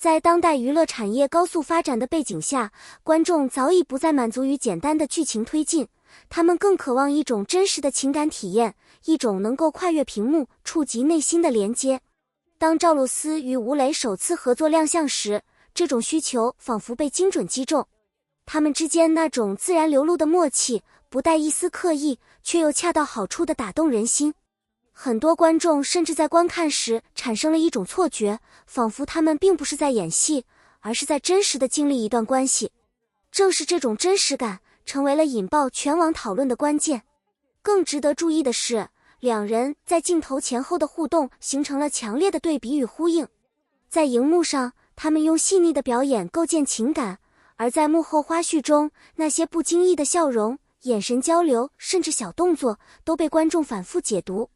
在当代娱乐产业高速发展的背景下，观众早已不再满足于简单的剧情推进，他们更渴望一种真实的情感体验，一种能够跨越屏幕、触及内心的连接。当赵露思与吴磊首次合作亮相时，这种需求仿佛被精准击中。他们之间那种自然流露的默契，不带一丝刻意，却又恰到好处地打动人心。很多观众甚至在观看时产生了一种错觉，仿佛他们并不是在演戏，而是在真实地经历一段关系。正是这种真实感，成为了引爆全网讨论的关键。更值得注意的是，两人在镜头前后的互动形成了强烈的对比与呼应。在荧幕上，他们用细腻的表演构建情感，而在幕后花絮中，那些不经意的笑容、眼神交流，甚至小动作，都被观众反复解读。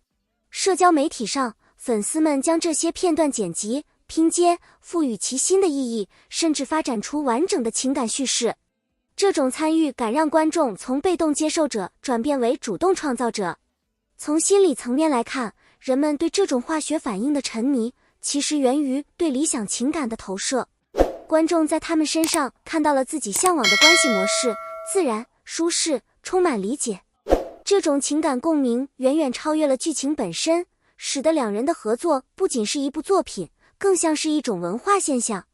社交媒体上，粉丝们将这些片段剪辑、拼接，赋予其新的意义，甚至发展出完整的情感叙事。这种参与感让观众从被动接受者转变为主动创造者。从心理层面来看，人们对这种化学反应的沉迷，其实源于对理想情感的投射。观众在他们身上看到了自己向往的关系模式，自然、舒适，充满理解。这种情感共鸣远远超越了剧情本身，使得两人的合作不仅是一部作品，更像是一种文化现象。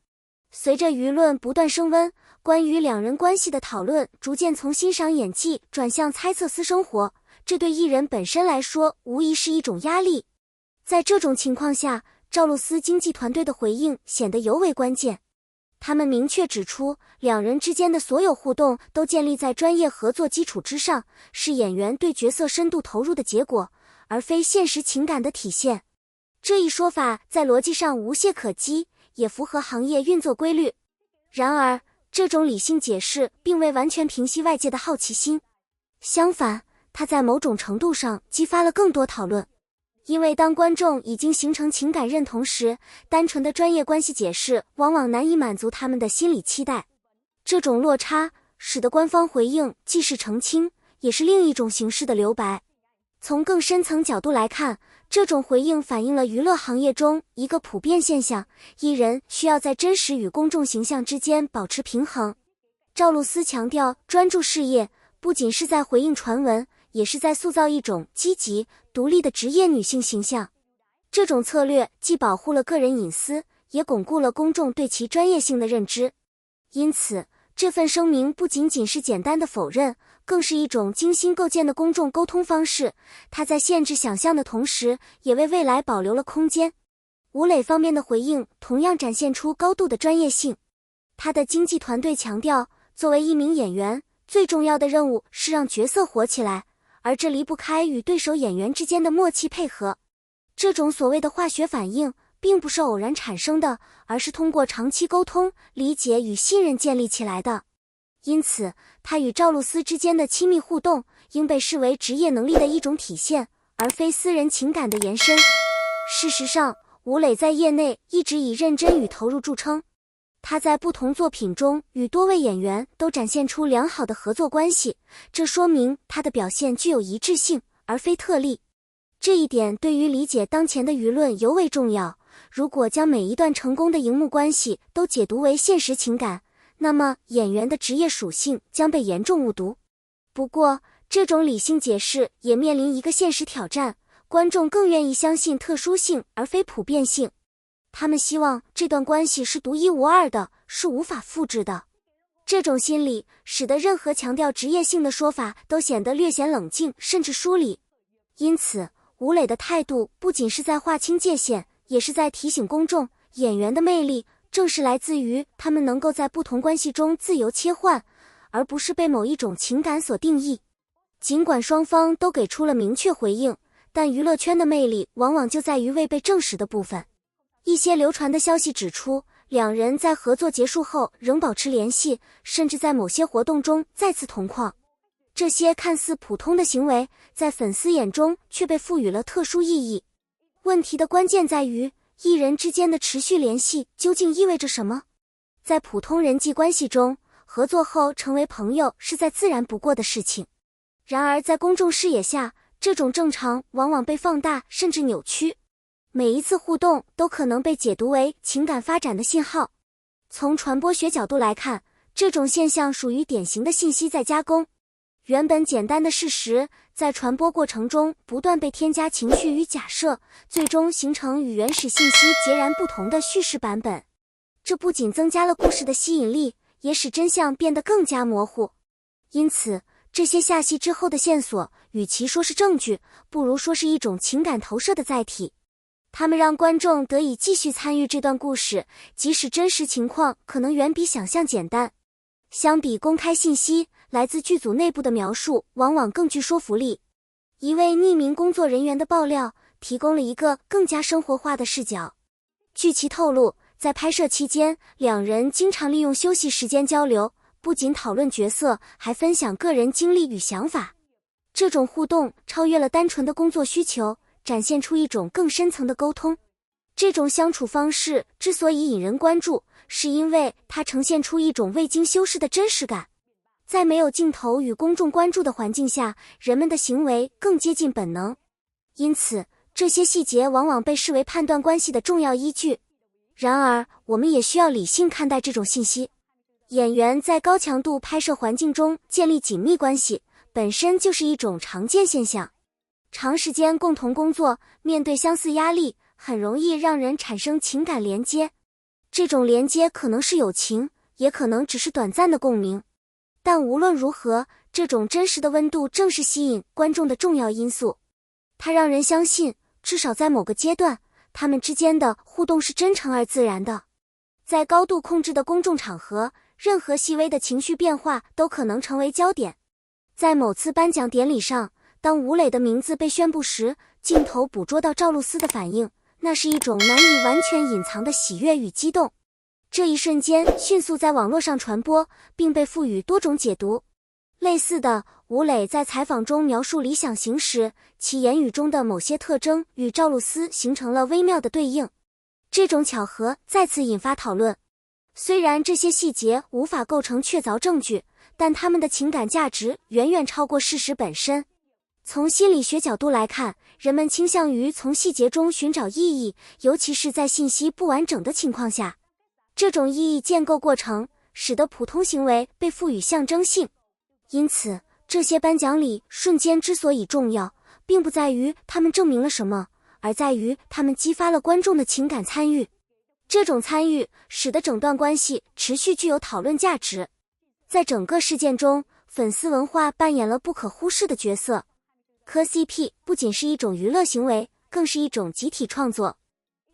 随着舆论不断升温，关于两人关系的讨论逐渐从欣赏演技转向猜测私生活，这对艺人本身来说无疑是一种压力。在这种情况下，赵露思经纪团队的回应显得尤为关键。他们明确指出，两人之间的所有互动都建立在专业合作基础之上，是演员对角色深度投入的结果，而非现实情感的体现。这一说法在逻辑上无懈可击，也符合行业运作规律。然而，这种理性解释并未完全平息外界的好奇心，相反，它在某种程度上激发了更多讨论。因为当观众已经形成情感认同时，单纯的专业关系解释往往难以满足他们的心理期待。这种落差使得官方回应既是澄清，也是另一种形式的留白。从更深层角度来看，这种回应反映了娱乐行业中一个普遍现象：艺人需要在真实与公众形象之间保持平衡。赵露思强调专注事业，不仅是在回应传闻，也是在塑造一种积极、独立的职业女性形象。这种策略既保护了个人隐私，也巩固了公众对其专业性的认知。因此，这份声明不仅仅是简单的否认，更是一种精心构建的公众沟通方式。它在限制想象的同时，也为未来保留了空间。吴磊方面的回应同样展现出高度的专业性。他的经纪团队强调，作为一名演员，最重要的任务是让角色火起来，而这离不开与对手演员之间的默契配合。这种所谓的化学反应并不是偶然产生的，而是通过长期沟通、理解与信任建立起来的。因此，他与赵露思之间的亲密互动应被视为职业能力的一种体现，而非私人情感的延伸。事实上，吴磊在业内一直以认真与投入著称。他在不同作品中与多位演员都展现出良好的合作关系，这说明他的表现具有一致性，而非特例。这一点对于理解当前的舆论尤为重要。如果将每一段成功的荧幕关系都解读为现实情感，那么演员的职业属性将被严重误读。不过，这种理性解释也面临一个现实挑战，观众更愿意相信特殊性而非普遍性。他们希望这段关系是独一无二的，是无法复制的。这种心理使得任何强调职业性的说法都显得略显冷静，甚至疏离。因此，吴磊的态度不仅是在划清界限，也是在提醒公众，演员的魅力正是来自于他们能够在不同关系中自由切换，而不是被某一种情感所定义。尽管双方都给出了明确回应，但娱乐圈的魅力往往就在于未被证实的部分。一些流传的消息指出，两人在合作结束后仍保持联系，甚至在某些活动中再次同框。这些看似普通的行为，在粉丝眼中却被赋予了特殊意义。问题的关键在于，艺人之间的持续联系究竟意味着什么？在普通人际关系中，合作后成为朋友是再自然不过的事情。然而在公众视野下，这种正常往往被放大甚至扭曲。每一次互动都可能被解读为情感发展的信号。从传播学角度来看，这种现象属于典型的信息再加工。原本简单的事实，在传播过程中不断被添加情绪与假设，最终形成与原始信息截然不同的叙事版本。这不仅增加了故事的吸引力，也使真相变得更加模糊。因此，这些下戏之后的线索，与其说是证据，不如说是一种情感投射的载体。它们让观众得以继续参与这段故事，即使真实情况可能远比想象简单。相比公开信息，来自剧组内部的描述往往更具说服力。一位匿名工作人员的爆料提供了一个更加生活化的视角。据其透露，在拍摄期间，两人经常利用休息时间交流，不仅讨论角色，还分享个人经历与想法。这种互动超越了单纯的工作需求，展现出一种更深层的沟通。这种相处方式之所以引人关注，是因为它呈现出一种未经修饰的真实感。在没有镜头与公众关注的环境下，人们的行为更接近本能。因此，这些细节往往被视为判断关系的重要依据。然而，我们也需要理性看待这种信息。演员在高强度拍摄环境中建立紧密关系，本身就是一种常见现象。长时间共同工作，面对相似压力，很容易让人产生情感连接。这种连接可能是友情，也可能只是短暂的共鸣。但无论如何，这种真实的温度正是吸引观众的重要因素。它让人相信，至少在某个阶段，他们之间的互动是真诚而自然的。在高度控制的公众场合，任何细微的情绪变化都可能成为焦点。在某次颁奖典礼上，当吴磊的名字被宣布时，镜头捕捉到赵露思的反应，那是一种难以完全隐藏的喜悦与激动。这一瞬间迅速在网络上传播，并被赋予多种解读。类似的，吴磊在采访中描述理想型时，其言语中的某些特征与赵露思形成了微妙的对应。这种巧合再次引发讨论。虽然这些细节无法构成确凿证据，但它们的情感价值远远超过事实本身。从心理学角度来看，人们倾向于从细节中寻找意义，尤其是在信息不完整的情况下。这种意义建构过程使得普通行为被赋予象征性。因此，这些颁奖礼瞬间之所以重要，并不在于他们证明了什么，而在于他们激发了观众的情感参与。这种参与使得整段关系持续具有讨论价值。在整个事件中，粉丝文化扮演了不可忽视的角色。磕 CP 不仅是一种娱乐行为，更是一种集体创作。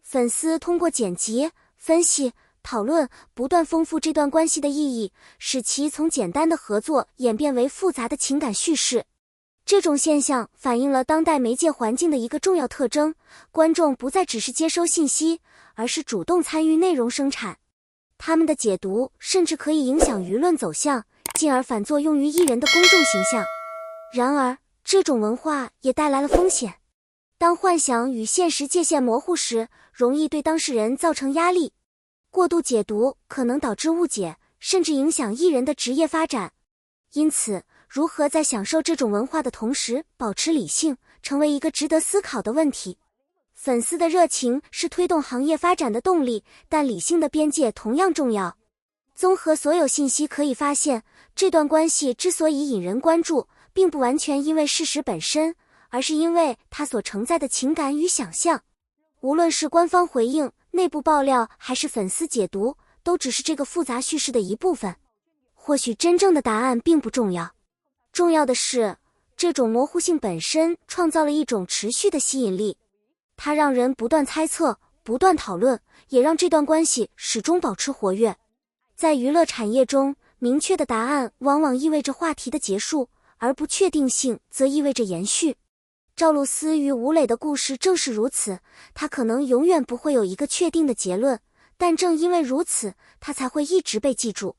粉丝通过剪辑、分析、讨论，不断丰富这段关系的意义，使其从简单的合作演变为复杂的情感叙事。这种现象反映了当代媒介环境的一个重要特征：观众不再只是接收信息，而是主动参与内容生产。他们的解读甚至可以影响舆论走向，进而反作用于艺人的公众形象。然而，这种文化也带来了风险。当幻想与现实界限模糊时，容易对当事人造成压力。过度解读可能导致误解，甚至影响艺人的职业发展。因此，如何在享受这种文化的同时保持理性，成为一个值得思考的问题。粉丝的热情是推动行业发展的动力，但理性的边界同样重要。综合所有信息可以发现，这段关系之所以引人关注，并不完全因为事实本身，而是因为它所承载的情感与想象。无论是官方回应、内部爆料，还是粉丝解读，都只是这个复杂叙事的一部分。或许真正的答案并不重要，重要的是，这种模糊性本身创造了一种持续的吸引力。它让人不断猜测，不断讨论，也让这段关系始终保持活跃。在娱乐产业中，明确的答案往往意味着话题的结束，而不确定性则意味着延续。赵露思与吴磊的故事正是如此，它可能永远不会有一个确定的结论，但正因为如此，它才会一直被记住。